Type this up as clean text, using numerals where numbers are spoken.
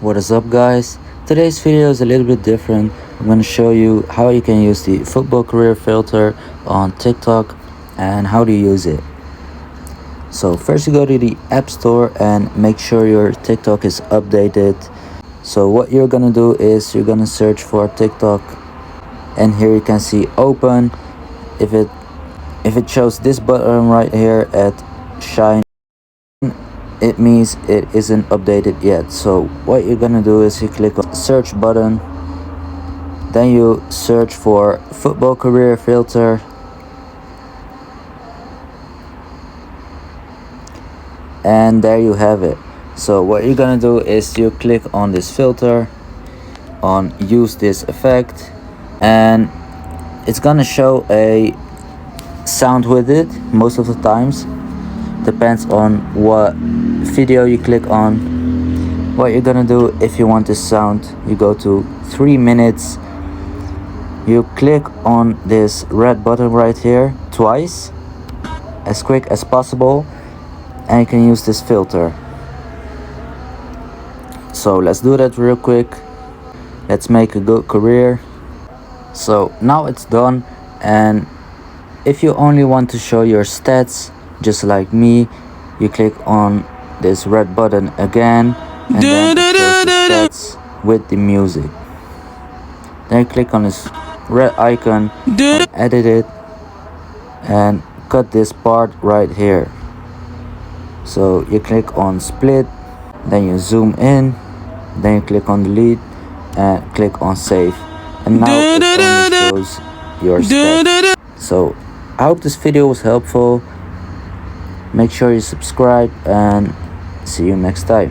What is up, guys? Today's video is a little bit different. I'm going to show you how you can use the football career filter on TikTok and how to use it. So first you go to the App Store and make sure your TikTok is updated. So what you're going to do is you're going to search for TikTok, and here you can see open. If it shows this button right here at shine, it means it isn't updated yet. So what you're gonna do is you click on search button, then you search for football career filter, and there you have it. So what you're gonna do is you click on this filter, on use this effect, and it's gonna show a sound with it most of the times. Depends on what video you click on. What you're gonna do, if you want this sound, you go to 3 minutes, you click on this red button right here twice, as quick as possible, and you can use this filter. So let's do that real quick. Let's make a good career. So now it's done, and if you only want to show your stats just like me, you click on this red button again, and then it shows the stats with the music. Then you click on this red icon and edit it and cut this part right here. So you click on split, then you zoom in, then you click on delete and click on save, and now it only shows your stats. So I hope this video was helpful. Make sure you subscribe and see you next time.